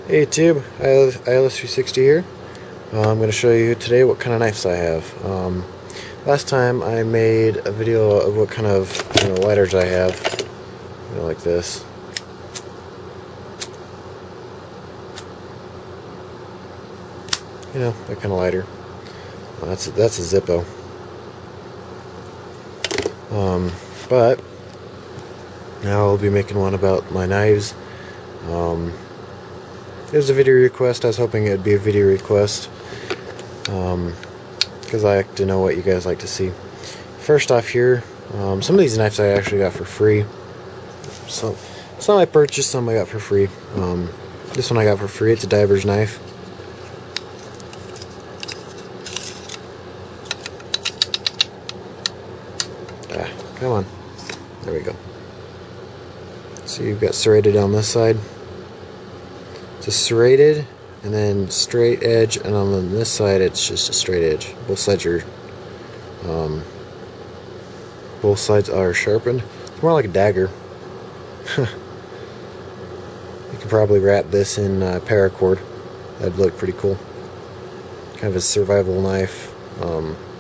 Hey YouTube, ILS360 here. I'm going to show you today what kind of knives I have. Last time I made a video of what kind of lighters I have, like this. That kind of lighter. That's a Zippo. But now I'll be making one about my knives. It was a video request. I was hoping it would be a video request because I like to know what you guys like to see. First off here, some of these knives I actually got for free. Some I purchased, some I got for free. This one I got for free. It's a diver's knife. Come on. There we go. So you've got serrated on this side. It's a serrated and then straight edge, and on this side it's just a straight edge. Both sides are sharpened. It's more like a dagger. You could probably wrap this in paracord. That'd look pretty cool. Kind of a survival knife,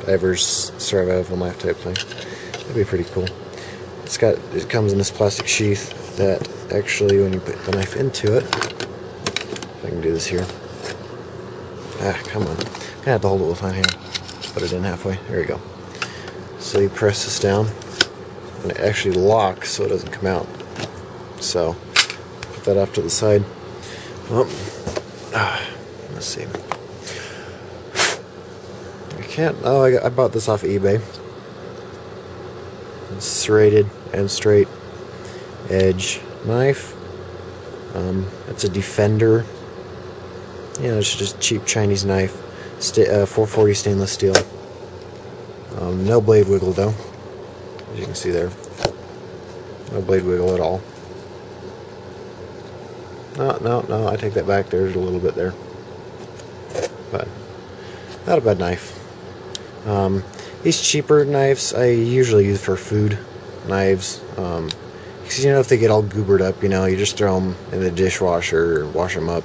diver's survival knife type thing. That'd be pretty cool. It comes in this plastic sheath that actually, when you put the knife into it, if I can do this here. Come on. I'm gonna have to hold it with one hand. Put it in halfway. There we go. So you press this down, and it actually locks so it doesn't come out. So put that off to the side. Let's see. I can't. Oh, I bought this off of eBay. It's serrated and straight edge knife. It's a Defender. It's just a cheap Chinese knife. 440 stainless steel. No blade wiggle though, as you can see there. No blade wiggle at all. No, I take that back. There's a little bit there. But not a bad knife. These cheaper knives I usually use for food knives. Because if they get all goobered up, you just throw them in the dishwasher or wash them up.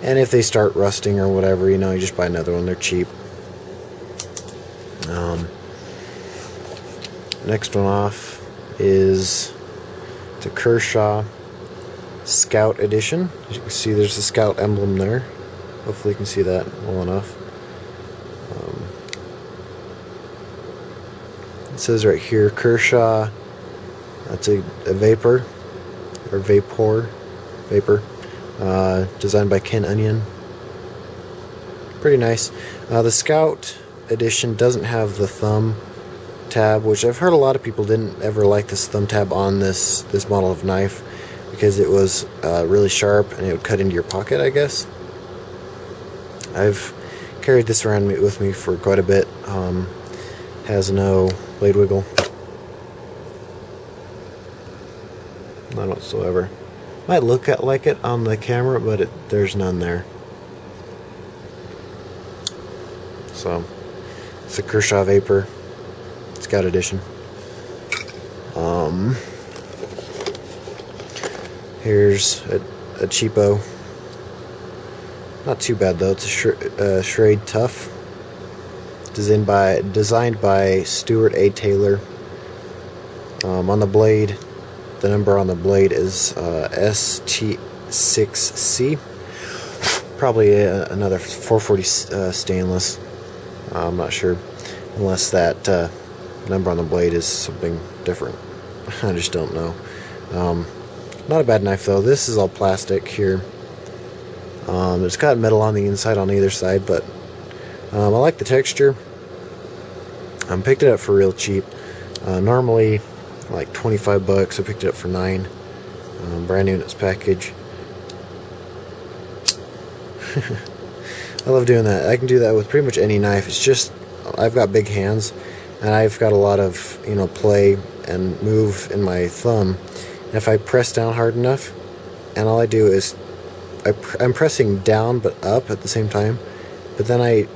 And if they start rusting or whatever, you just buy another one. They're cheap. Next one off is the Kershaw Scout Edition. As you can see, there's the Scout emblem there. Hopefully you can see that well enough. It says right here, Kershaw. That's a vapor, or vapor, designed by Ken Onion. Pretty nice. The Scout Edition doesn't have the thumb tab, which I've heard a lot of people didn't ever like this thumb tab on this model of knife because it was really sharp and it would cut into your pocket, I guess. I've carried this around with me for quite a bit. Has no blade wiggle. None whatsoever. Might look like it on the camera, but there's none there. So, it's a Kershaw Vapor Scout Edition. Here's a cheapo. Not too bad though. It's a Schrade Tough. Designed by Stuart A. Taylor. On the blade, the number on the blade is ST6C. Probably another 440 stainless. I'm not sure, unless that number on the blade is something different. I just don't know. Not a bad knife though. This is all plastic here. It's got metal on the inside on either side, but I like the texture. I picked it up for real cheap. Normally like 25 bucks. I picked it up for $9. Brand new in its package. I love doing that. I can do that with pretty much any knife. It's just I've got big hands and I've got a lot of play and move in my thumb. And if I press down hard enough, and all I do is I'm pressing down but up at the same time, but then I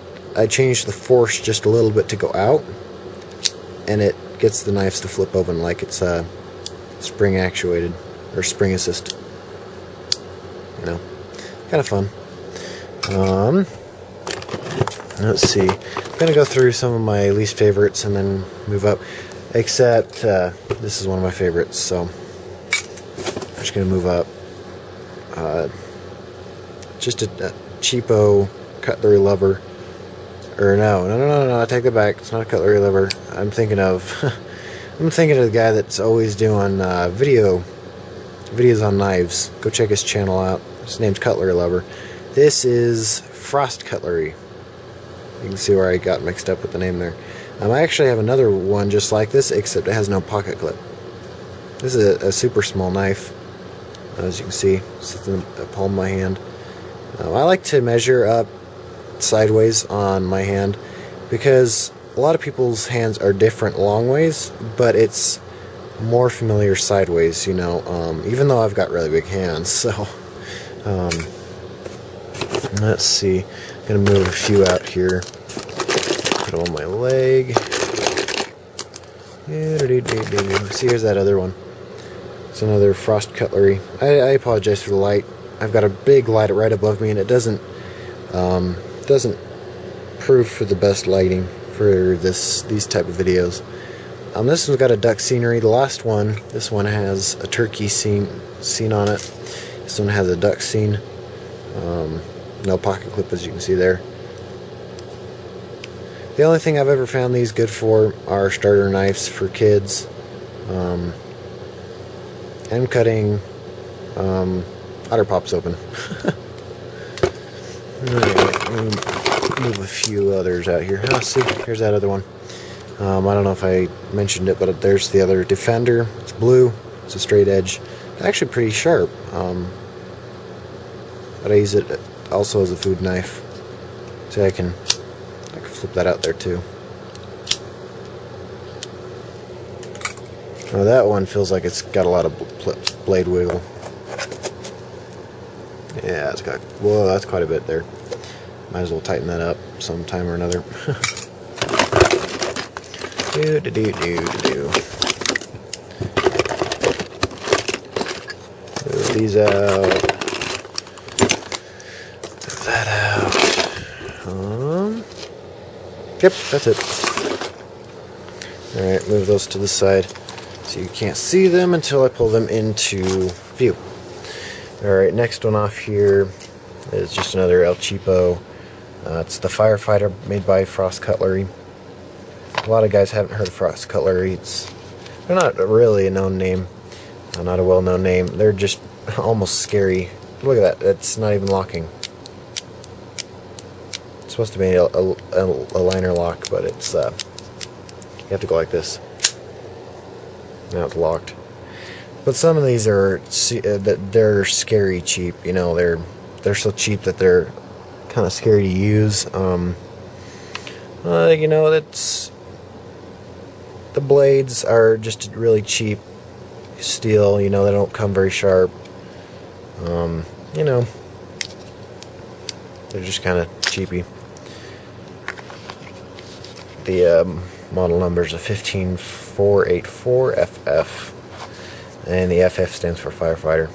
change the force just a little bit to go out, and it gets the knives to flip open like it's spring actuated or spring assist. Kind kind of fun. Let's see. I'm going to go through some of my least favorites and then move up. Except, this is one of my favorites, so I'm just going to move up. Just a cheapo cutlery lever. Or no, I take that back. It's not a cutlery lever. I'm thinking of the guy that's always doing videos on knives. Go check his channel out. His name's Cutlery Lover. This is Frost Cutlery. You can see where I got mixed up with the name there. I actually have another one just like this, except it has no pocket clip. This is a super small knife. As you can see, sits in the palm of my hand. I like to measure up sideways on my hand because a lot of people's hands are different long ways, but it's more familiar sideways, you know, even though I've got really big hands. So let's see, I'm gonna move a few out here, put them on my leg. See, here's that other one. It's another Frost Cutlery. I apologize for the light. I've got a big light right above me, and it doesn't prove for the best lighting for these type of videos. This one's got a duck scenery. The last one, this one has a turkey scene on it. This one has a duck scene. No pocket clip, as you can see there. The only thing I've ever found these good for are starter knives for kids. And cutting otter pops open. Alright, move a few others out here. Oh, see, here's that other one. I don't know if I mentioned it, but there's the other Defender. It's blue. It's a straight edge. It's actually pretty sharp. But I use it also as a food knife. See, I can flip that out there too. Now that one feels like it's got a lot of blade wiggle. Yeah, it's got, whoa, that's quite a bit there. Might as well tighten that up sometime or another. Move these out. Move that out. Yep, that's it. Alright, move those to the side so you can't see them until I pull them into view. Alright, next one off here is just another El Cheapo. It's the Firefighter, made by Frost Cutlery. A lot of guys haven't heard of Frost Cutlery. They're not really a known name, not a well-known name. They're just almost scary. Look at that, it's not even locking. It's supposed to be a liner lock, but it's you have to go like this. Now it's locked. But some of these are they're scary cheap. You know, they're so cheap that they're kind of scary to use. You know, that's the blades are just really cheap steel. You know, they don't come very sharp. You know, they're just kind of cheapy. The model number is a 15484FF. And the FF stands for Firefighter.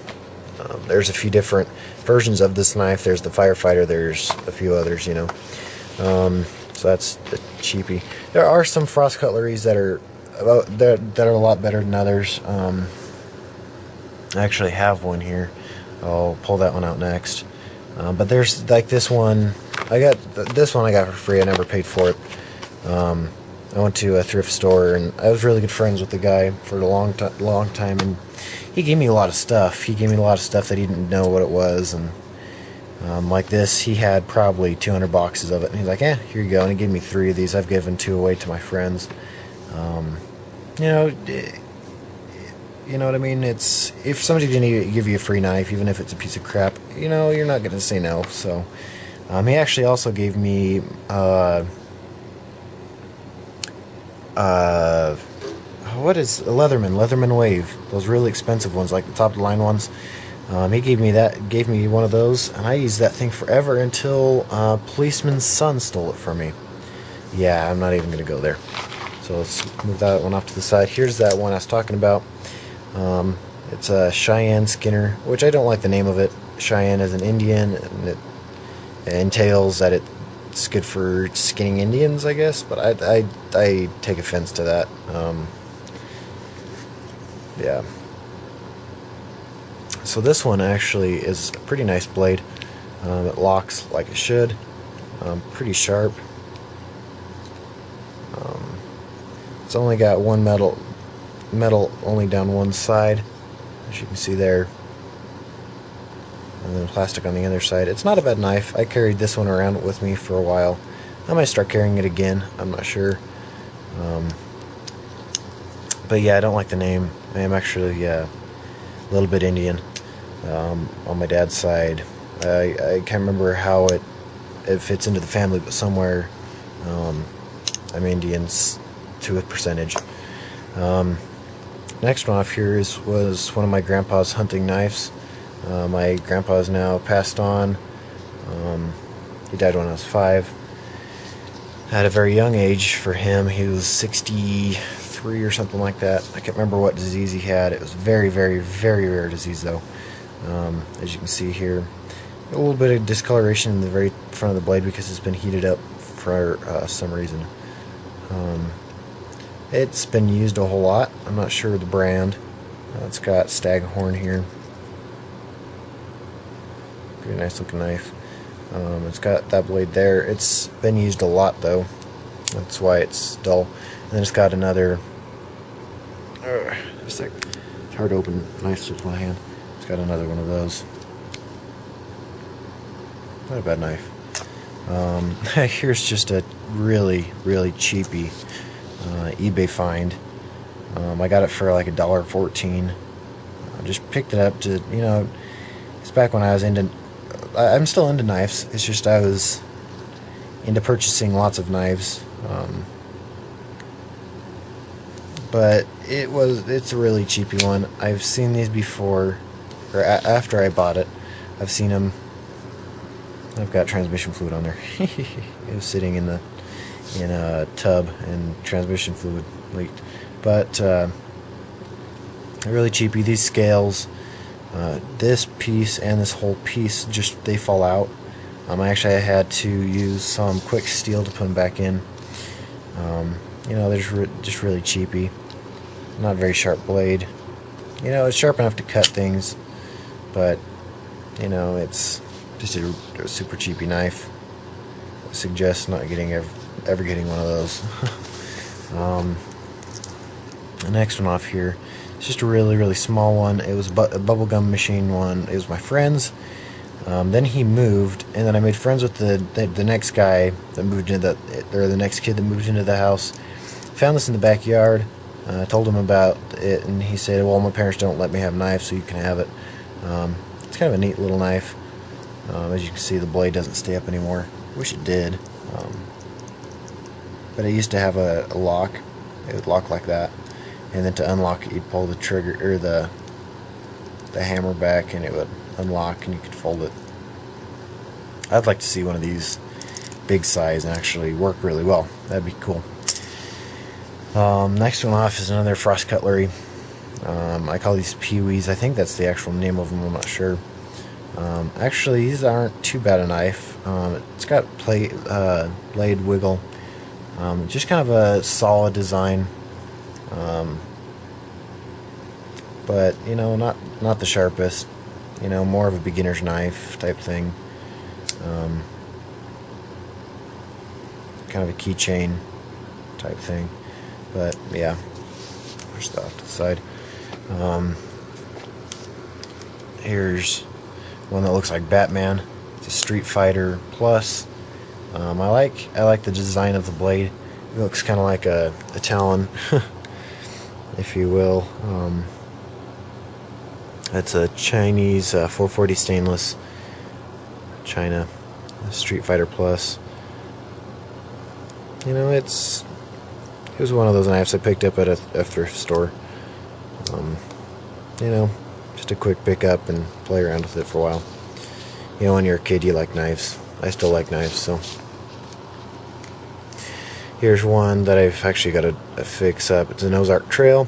There's a few different versions of this knife. There's the Firefighter, there's a few others, you know. So that's the cheapie. There are some Frost Cutleries that are a lot better than others. I actually have one here. I'll pull that one out next. But there's like this one. I got for free. I never paid for it. I went to a thrift store, and I was really good friends with the guy for a long time, and he gave me a lot of stuff. He gave me a lot of stuff that he didn't know what it was, and like this, he had probably 200 boxes of it, and he's like, here you go, and he gave me 3 of these. I've given 2 away to my friends. You know what I mean? It's, if somebody's going to give you a free knife, even if it's a piece of crap, you know, you're not going to say no. So he actually also gave me what is a Leatherman Wave, those really expensive ones, like the top of the line ones. He gave me one of those, and I used that thing forever until policeman's son stole it from me. Yeah, I'm not even gonna go there. So let's move that one off to the side. Here's that one I was talking about. It's a Cheyenne Skinner, which I don't like the name of it. Cheyenne as an Indian, and it entails that it's good for skinning Indians, I guess. But I take offense to that. Yeah. So this one actually is a pretty nice blade. It locks like it should. Pretty sharp. It's only got one metal only down one side, as you can see there, and then plastic on the other side. It's not a bad knife. I carried this one around with me for a while. I might start carrying it again. I'm not sure. But yeah, I don't like the name. I am actually a little bit Indian on my dad's side. I can't remember how it fits into the family, but somewhere I'm Indians to a percentage. Next one off here was one of my grandpa's hunting knives. My grandpa is now passed on. He died when I was 5. At a very young age for him. He was 63 or something like that. I can't remember what disease he had. It was very, very, very rare disease though. As you can see here, a little bit of discoloration in the very front of the blade because it's been heated up for some reason. It's been used a whole lot. I'm not sure the brand. It's got Staghorn here. Pretty nice looking knife. It's got that blade there. It's been used a lot though. That's why it's dull. And then it's got another. Just like it's hard to open knives with my hand. It's got another one of those. Not a bad knife. Here's just a really, really cheapy eBay find. I got it for like $1.14. I just picked it up to, you know, it's back when I was into, I'm still into knives. It's just I was into purchasing lots of knives. But it's a really cheapy one. I've seen these before, or after I bought it. I've seen them. I've got transmission fluid on there. It was sitting in a tub and transmission fluid leaked. But really cheapy. These scales, this piece and this whole piece, just they fall out. I had to use some quick steel to put them back in. You know, they're just really cheapy. Not a very sharp blade. You know, it's sharp enough to cut things, but you know, it's just a super cheapy knife. I suggest not getting ever getting one of those. The next one off here, it's just a really, really small one. It was a bubblegum machine one. It was my friend's. Then he moved, and then I made friends with the next guy that moved into the next kid that moved into the house. Found this in the backyard. I told him about it, and he said, "Well, my parents don't let me have knives, so you can have it." It's kind of a neat little knife. As you can see, the blade doesn't stay up anymore. Wish it did. But it used to have a lock. It would lock like that, and then to unlock it, you'd pull the trigger or the hammer back, and it would unlock, and you could fold it. I'd like to see one of these big size and actually work really well. That'd be cool. Next one off is another Frost Cutlery. I call these Pee-wees. I think that's the actual name of them. I'm not sure. Actually, these aren't too bad a knife. It's got blade wiggle. Just kind of a solid design. But you know, not the sharpest. You know, more of a beginner's knife type thing. Kind of a keychain type thing. But yeah, push that off to the side. Here's one that looks like Batman. It's a Street Fighter Plus. I like the design of the blade. It looks kind of like a Talon, if you will. It's a Chinese 440 stainless China Street Fighter Plus. You know, it was one of those knives I picked up at a thrift store. You know, just a quick pickup and play around with it for a while. You know, when you're a kid, you like knives. I still like knives, so. Here's one that I've actually got to fix up. It's an Ozark Trail.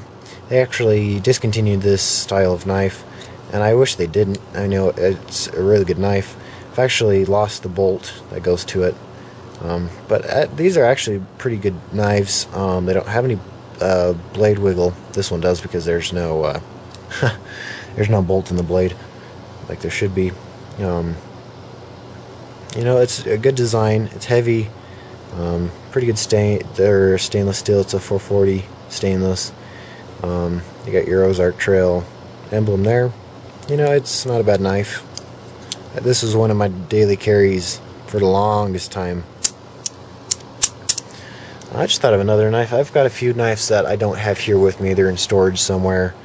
They actually discontinued this style of knife, and I wish they didn't. I know it's a really good knife. I've actually lost the bolt that goes to it, but these are actually pretty good knives. They don't have any blade wiggle. This one does, because there's no there's no bolt in the blade like there should be. You know, it's a good design. It's heavy. Pretty good they're stainless steel. It's a 440 stainless. You got your Ozark Trail emblem there. You know, it's not a bad knife. This is one of my daily carries for the longest time. I just thought of another knife. I've got a few knives that I don't have here with me. They're in storage somewhere.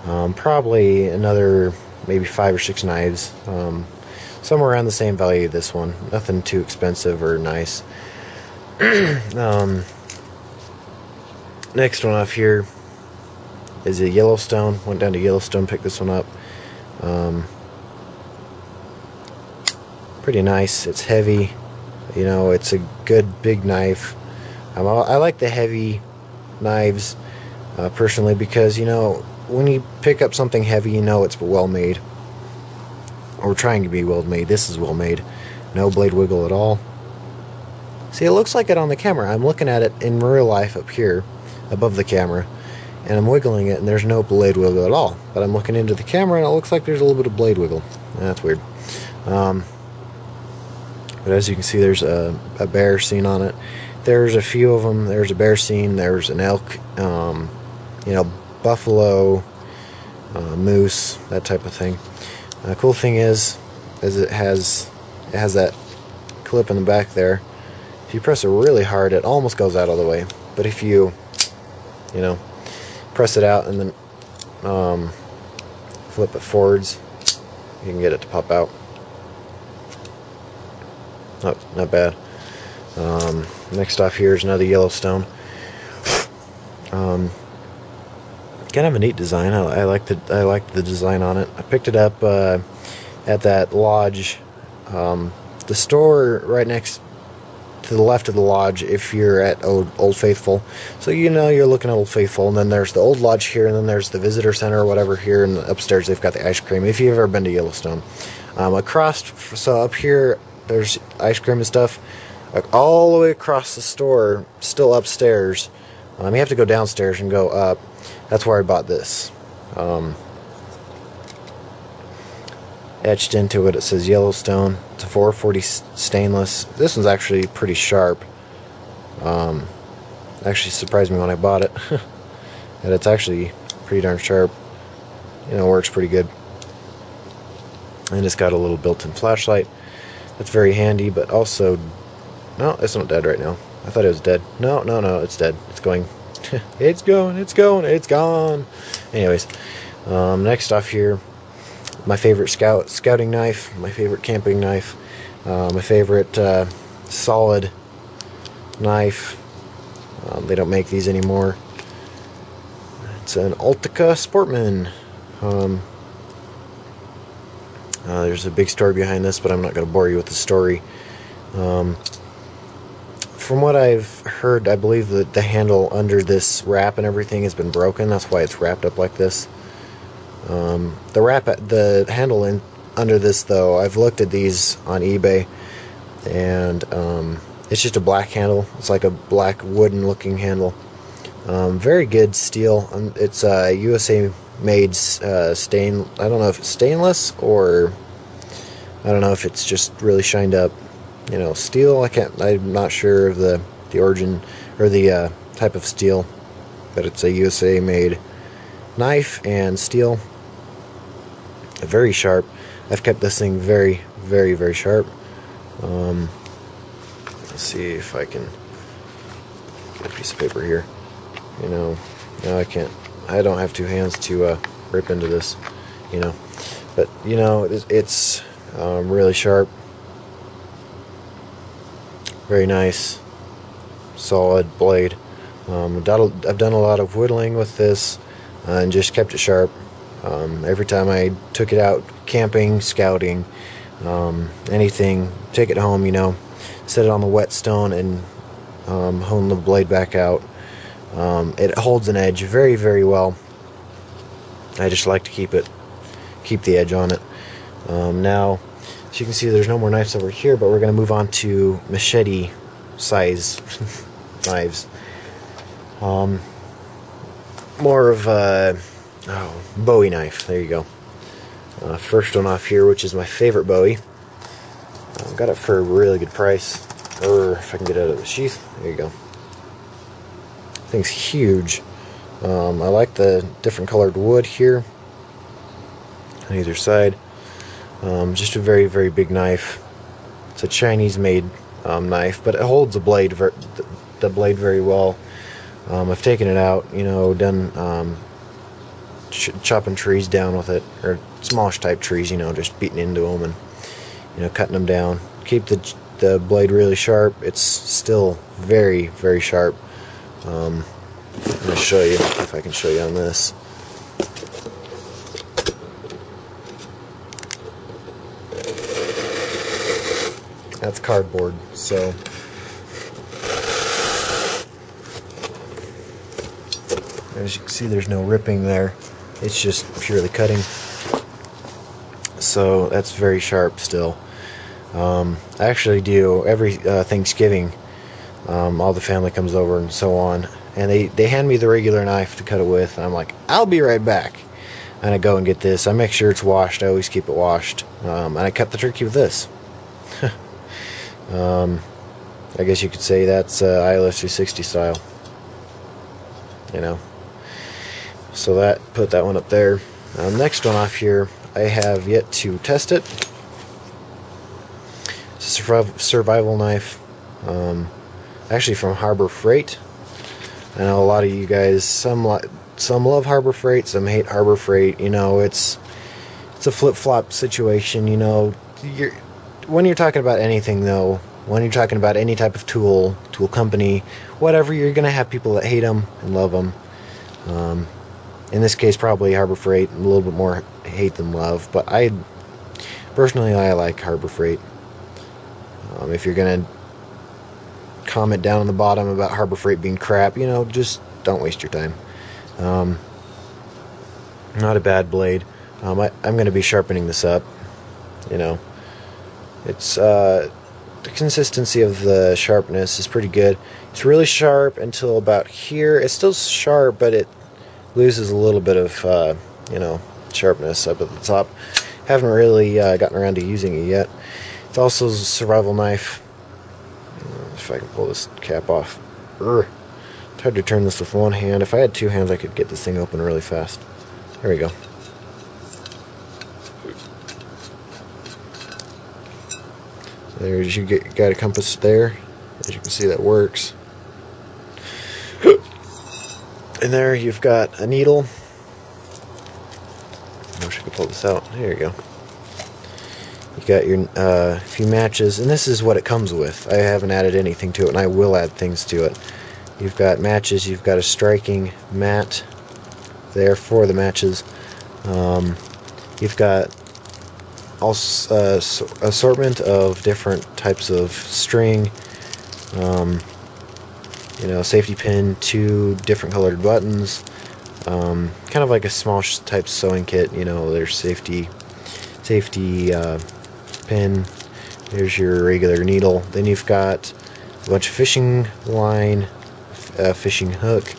Probably another maybe 5 or 6 knives. Somewhere around the same value as this one. Nothing too expensive or nice. Next one off here is a Yellowstone. Went down to Yellowstone, picked this one up. Pretty nice. It's heavy. You know, it's a good big knife. I like the heavy knives personally, because, you know, when you pick up something heavy, you know it's well made, or trying to be well made. This is well made. No blade wiggle at all. See, it looks like it on the camera. I'm looking at it in real life up here above the camera, and I'm wiggling it, and there's no blade wiggle at all. But I'm looking into the camera, and it looks like there's a little bit of blade wiggle. That's weird. But as you can see, there's a bear scene on it. There's a few of them. There's a bear scene. There's an elk. You know, buffalo, moose, that type of thing. The cool thing is it has that clip in the back there. If you press it really hard, it almost goes out of the way. But if you know, press it out and then flip it forwards, you can get it to pop out. Not bad. Next off here is another Yellowstone. Kind of a neat design. I like the design on it. I picked it up at that lodge, the store right next to the left of the lodge. If you're at Old Faithful, so you know you're looking at Old Faithful, and then there's the old lodge here, and then there's the visitor center or whatever here, and upstairs they've got the ice cream. If you've ever been to Yellowstone, so up here there's ice cream and stuff. All the way across the store, still upstairs. You have to go downstairs and go up. That's where I bought this. Etched into it, it says Yellowstone. It's a 440 stainless. This one's actually pretty sharp. Actually surprised me when I bought it. And it's actually pretty darn sharp. You know, works pretty good. And it's got a little built-in flashlight. That's very handy, but also... No, it's not dead right now. I thought it was dead. No, it's dead. It's going. It's gone. Anyways, next off here, my favorite scouting knife, my favorite camping knife, my favorite solid knife. They don't make these anymore. It's an Altica Sportman. There's a big story behind this, but I'm not going to bore you with the story. From what I've heard, I believe that the handle under this wrap and everything has been broken. That's why it's wrapped up like this. The handle under this, though, I've looked at these on eBay, and it's just a black handle. It's like a black wooden looking handle. Very good steel. It's USA made stain. I don't know if it's stainless, or I don't know if it's just really shined up, you know, steel. I'm not sure of the origin or the type of steel, but it's a USA made knife and steel. Very sharp. I've kept this thing very, very, very sharp. Let's see if I can get a piece of paper here. You know, no, I can't. I don't have two hands to rip into this, you know. But you know, it's really sharp. Very nice, solid blade. I've done a lot of whittling with this and just kept it sharp. Every time I took it out camping, scouting, anything, take it home, you know, set it on the whetstone and hone the blade back out. It holds an edge very, very well. I just like to keep it keep the edge on it. Now, as you can see, there's no more knives over here, but we're going to move on to machete size knives. More of a Bowie knife. There you go. First one off here, which is my favorite Bowie. Got it for a really good price. Or if I can get it out of the sheath. There you go. Thing's huge. I like the different colored wood here on either side. Just a very, very big knife. It's a Chinese-made knife, but it holds the blade very well. I've taken it out, you know, done chopping trees down with it, or smallish type trees, you know, just beating into them and, you know, cutting them down. Keep the blade really sharp. It's still very, very sharp. I'm going to show you, if I can show you on this. That's cardboard, so as you can see, there's no ripping there. It's just purely cutting. So that's very sharp still. I actually do every Thanksgiving. All the family comes over and so on, and they hand me the regular knife to cut it with, and I'm like, I'll be right back. And I go and get this. I make sure it's washed. I always keep it washed. And I cut the turkey with this. I guess you could say that's ILS 360 style. You know. So that, put that one up there. Next one off here, I have yet to test it. It's a survival knife. Actually from Harbor Freight. I know a lot of you guys, some love Harbor Freight, some hate Harbor Freight. You know, it's a flip-flop situation. You know, when you're talking about anything though, when you're talking about any type of tool company, whatever, you're gonna have people that hate them and love them. In this case, probably Harbor Freight, a little bit more hate than love. But personally, I like Harbor Freight. If you're gonna comment down on the bottom about Harbor Freight being crap, you know, just don't waste your time. Not a bad blade. I'm going to be sharpening this up. You know, it's the consistency of the sharpness is pretty good. It's really sharp until about here. It's still sharp, but it loses a little bit of you know, sharpness up at the top. Haven't really gotten around to using it yet. It's also a survival knife. If I can pull this cap off. It's hard to turn this with one hand. If I had two hands, I could get this thing open really fast. There we go. So there's, you got a compass there. As you can see, that works. And there you've got a needle. I wish I could pull this out. There you go. You got your few matches, and this is what it comes with. I haven't added anything to it, and I will add things to it. You've got matches, you've got a striking mat there for the matches. You've got also assortment of different types of string. You know, safety pin, 2 different colored buttons. Kind of like a small type sewing kit. You know, there's safety pin. There's your regular needle. Then you've got a bunch of fishing line, fishing hook,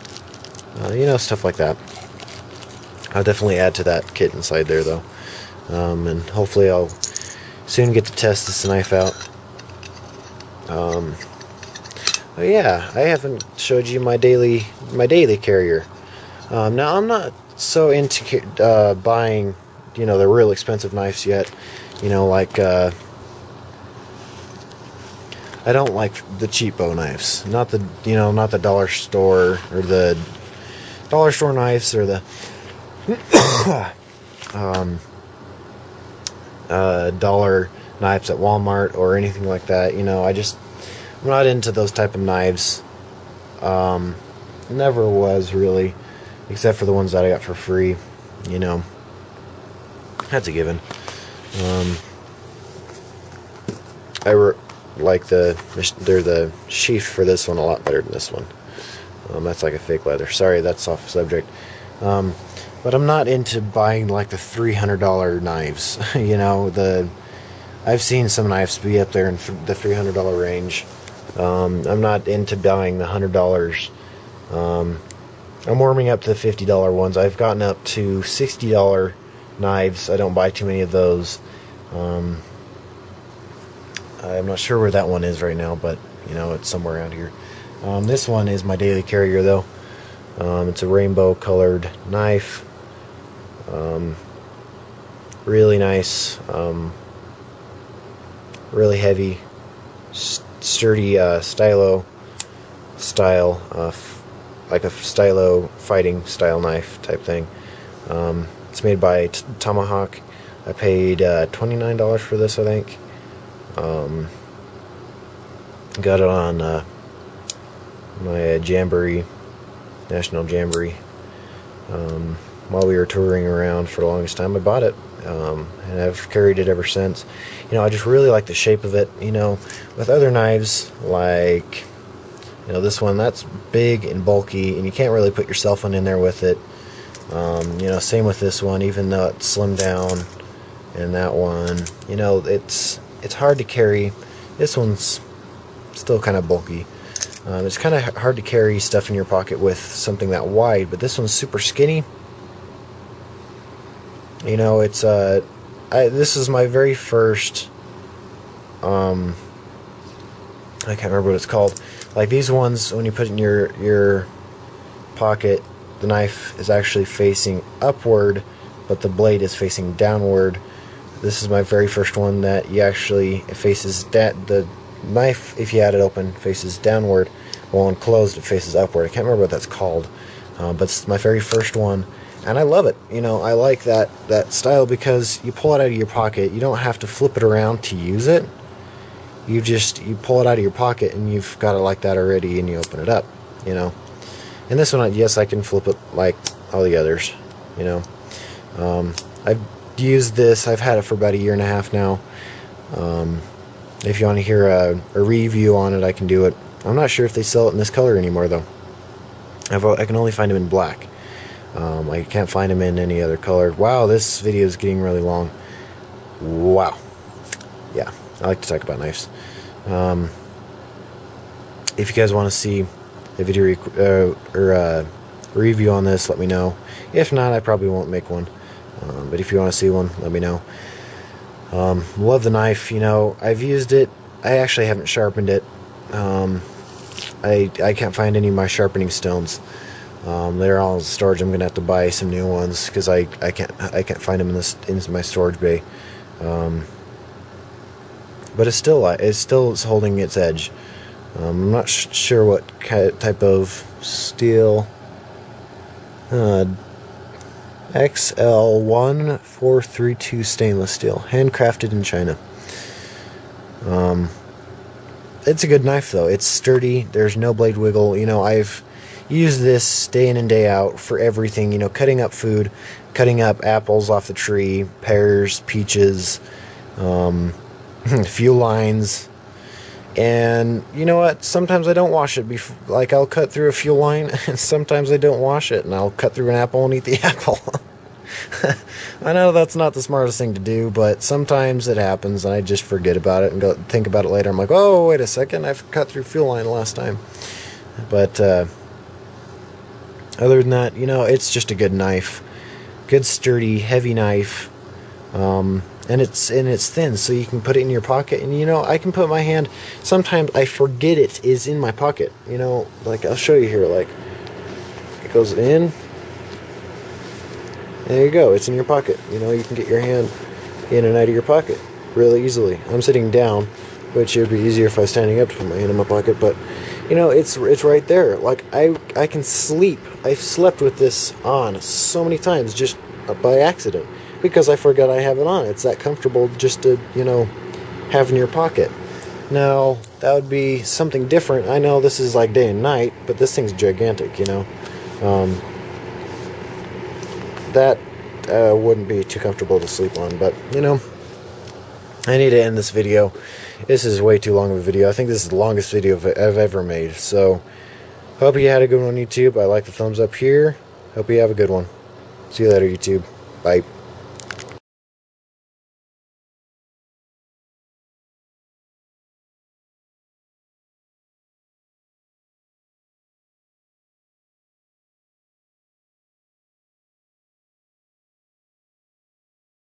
you know, stuff like that. I'll definitely add to that kit inside there though, and hopefully I'll soon get to test this knife out. But yeah, I haven't showed you my daily carrier. Now I'm not so into buying, you know, the real expensive knives yet. You know, like I don't like the cheapo knives. Not the, you know, not the dollar store or the dollar store knives or the dollar knives at Walmart or anything like that. You know, I'm not into those type of knives. Never was really, except for the ones that I got for free. You know, that's a given. I like the sheath for this one a lot better than this one. That's like a fake leather. Sorry, that's off subject. But I'm not into buying like the $300 knives. You know, I've seen some knives be up there in the $300 range. I'm not into buying the $100. I'm warming up to the $50 ones. I've gotten up to $60 knives. I don't buy too many of those. I'm not sure where that one is right now, but you know, it's somewhere around here. This one is my daily carrier though. It's a rainbow colored knife. Really nice, really heavy, sturdy stylo style, like a stylo fighting style knife type thing. It's made by Tomahawk. I paid $29 for this, I think. Got it on my Jamboree, National Jamboree. While we were touring around for the longest time, I bought it, and I've carried it ever since. You know, I just really like the shape of it. You know, with other knives, like, you know, this one, that's big and bulky, and you can't really put your cell phone in there with it. You know, same with this one, even though it's slimmed down, and that one, you know, it's hard to carry. This one's still kind of bulky. It's kind of hard to carry stuff in your pocket with something that wide, but this one's super skinny. You know, it's this is my very first, I can't remember what it's called. Like these ones, when you put it in your pocket, the knife is actually facing upward, but the blade is facing downward. This is my very first one that you actually, it faces the knife, if you had it open, faces downward, while when closed it faces upward. I can't remember what that's called, but it's my very first one, and I love it. You know, I like that style because you pull it out of your pocket. You don't have to flip it around to use it. You pull it out of your pocket and you've got it like that already, and you open it up, you know. And this one, yes, I can flip it like all the others, you know. I've used this, I've had it for about 1.5 years now. If you want to hear a review on it, I can do it. I'm not sure if they sell it in this color anymore though. I can only find them in black. I can't find them in any other color. Wow, this video is getting really long. Wow. Yeah, I like to talk about knives. If you guys want to see a video or review on this, let me know. If not, I probably won't make one. But if you want to see one, let me know. Love the knife. You know, I've used it. I actually haven't sharpened it. I can't find any of my sharpening stones. They're all in storage. I'm gonna have to buy some new ones because I can't find them in my storage bay. But it's still holding its edge. I'm not sure what type of steel. XL1432 stainless steel, handcrafted in China. It's a good knife though. It's sturdy. There's no blade wiggle. You know, I've used this day in and day out for everything. You know, cutting up food, cutting up apples off the tree, pears, peaches, fuel lines. And you know what? Sometimes I don't wash it. Like I'll cut through a fuel line, and sometimes I don't wash it, and I'll cut through an apple and eat the apple. I know that's not the smartest thing to do, but sometimes it happens, and I just forget about it and go think about it later. I'm like, oh, wait a second, I've cut through fuel line last time. But other than that, you know, it's just a good knife, good sturdy, heavy knife. And it's thin, so you can put it in your pocket. And you know, I can put my hand. Sometimes I forget it is in my pocket. You know, like I'll show you here. Like it goes in. There you go. It's in your pocket. You know, you can get your hand in and out of your pocket really easily. I'm sitting down, which it would be easier if I was standing up to put my hand in my pocket. But you know, it's right there. Like I can sleep. I've slept with this on so many times just by accident. Because I forgot I have it on. It's that comfortable just to, you know, have in your pocket. Now, that would be something different. I know this is like day and night, but this thing's gigantic, you know. That wouldn't be too comfortable to sleep on, but, you know, I need to end this video. This is way too long of a video. I think this is the longest video I've ever made. So, hope you had a good one on YouTube. I like the thumbs up here. Hope you have a good one. See you later, YouTube. Bye.